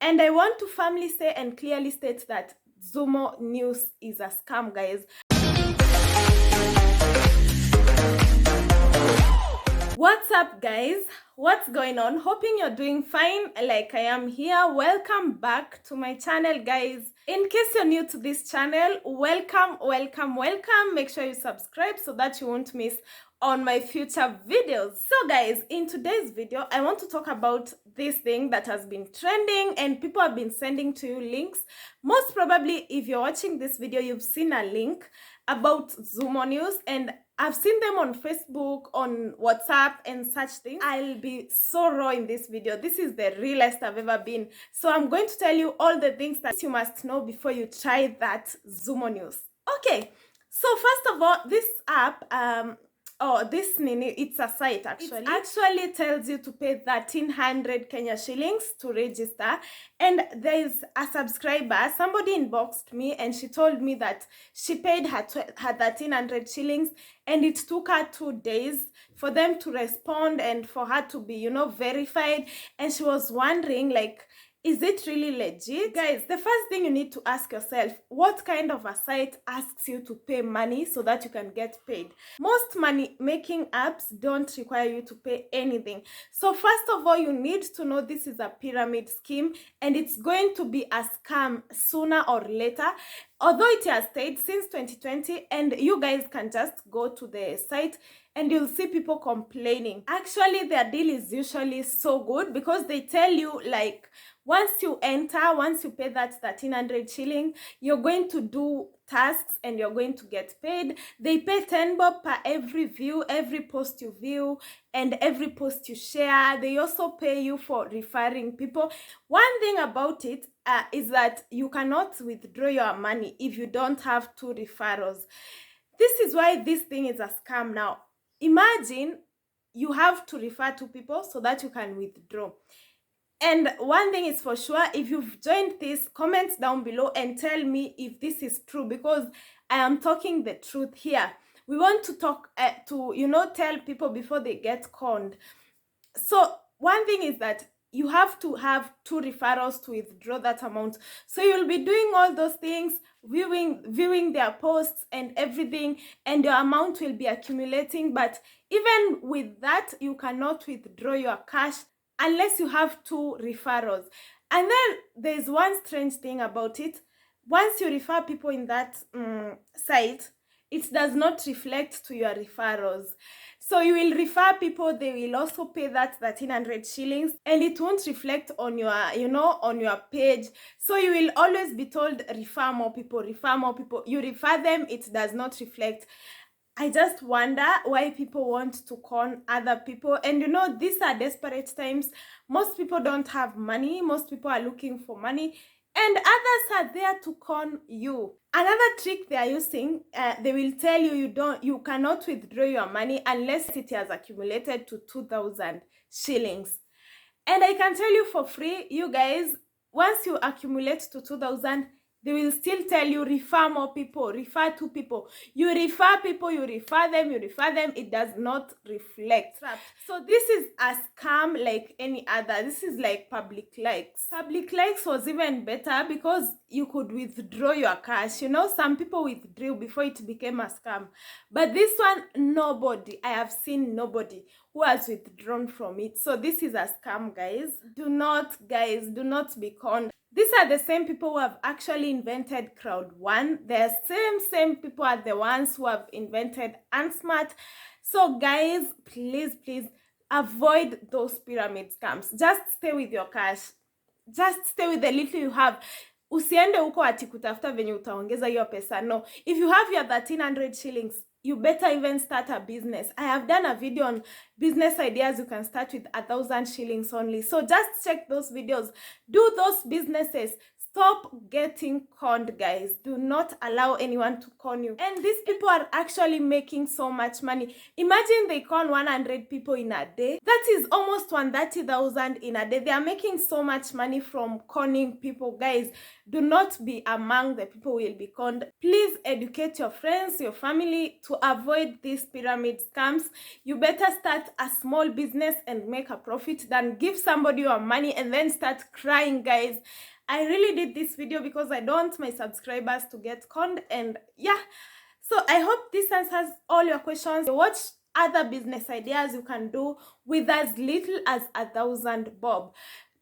And I want to firmly say and clearly state that ZUMO news is a scam, guys. What's up, guys? What's going on? Hoping you're doing fine like I am here. Welcome back to my channel, guys. In case you're new to this channel, welcome. Make sure you subscribe so that you won't miss on my future videos. So guys, in today's video I want to talk about this thing that has been trending and people have been sending to you links. Most probably, if you're watching this video, you've seen a link about ZUMO news, and I've seen them on Facebook, on WhatsApp and such things. I'll be so raw in this video. This is the realest I've ever been. So I'm going to tell you all the things that you must know before you try that ZUMO news. Okay, so first of all, this app, it's a site actually. It actually tells you to pay 1,300 Kenya shillings to register. And there's a subscriber, somebody inboxed me and she told me that she paid her 1,300 shillings and it took her 2 days for them to respond and for her to be, verified. And she was wondering, like, is it really legit? Guys, the first thing you need to ask yourself, what kind of a site asks you to pay money so that you can get paid? Most money making apps don't require you to pay anything. So first of all, you need to know this is a pyramid scheme and it's going to be a scam sooner or later. Although it has stayed since 2020, and you guys can just go to the site and you'll see people complaining. Actually, their deal is usually so good because they tell you, like, once you pay that 1,300 shilling, you're going to do tasks and you're going to get paid. They pay 10 bob per every view, every post you view, and every post you share. They also pay you for referring people. One thing about it is that you cannot withdraw your money if you don't have 2 referrals. This is why this thing is a scam now. Imagine you have to refer 2 people so that you can withdraw. And one thing is for sure, if you've joined this, comment down below and tell me if this is true, because I am talking the truth here. We want to talk tell people before they get conned. So one thing is that you have to have 2 referrals to withdraw that amount. So you'll be doing all those things, viewing their posts and everything, and your amount will be accumulating. But even with that, you cannot withdraw your cash unless you have 2 referrals. And then there's one strange thing about it. Once you refer people in that site, it does not reflect to your referrals. So you will refer people, they will also pay that 1,300 shillings, and it won't reflect on your, on your page. So you will always be told, refer more people, refer more people. You refer them, it does not reflect. I just wonder why people want to con other people. And these are desperate times. Most people don't have money. Most people are looking for money. And others are there to con you. Another trick they are using, they will tell you you cannot withdraw your money unless it has accumulated to 2,000 shillings. And I can tell you for free, you guys, once you accumulate to 2,000, they will still tell you, refer more people, refer 2 people. You refer people, you refer them, it does not reflect. So this is a scam like any other. This is like public likes. Public likes was even better because you could withdraw your cash. Some people withdrew before it became a scam. But this one, nobody. I have seen nobody who has withdrawn from it. So this is a scam, guys. Do not be conned. These are the same people who have actually invented Crowd One. The same people are the ones who have invented Unsmart. So guys, please avoid those pyramid scams. Just stay with your cash. Just stay with the little you have. Usiende huko ati kutafuta venye utaongeza hiyo pesa. No, if you have your 1,300 shillings, you better even start a business. I have done a video on business ideas you can start with 1,000 shillings only. So just check those videos. Do those businesses. Stop getting conned, guys. Do not allow anyone to con you. And these people are actually making so much money. Imagine they con 100 people in a day. That is almost 130,000 in a day. They are making so much money from conning people, guys. Do not be among the people who will be conned. Please educate your friends, your family to avoid these pyramid scams. You better start a small business and make a profit than give somebody your money and then start crying, guys. I really did this video because I don't want my subscribers to get conned, and yeah. So I hope this answers all your questions. Watch other business ideas you can do with as little as 1,000 bob.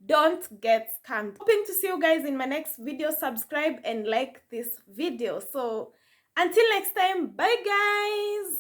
Don't get scammed. Hoping to see you guys in my next video. Subscribe and like this video. So until next time, bye guys.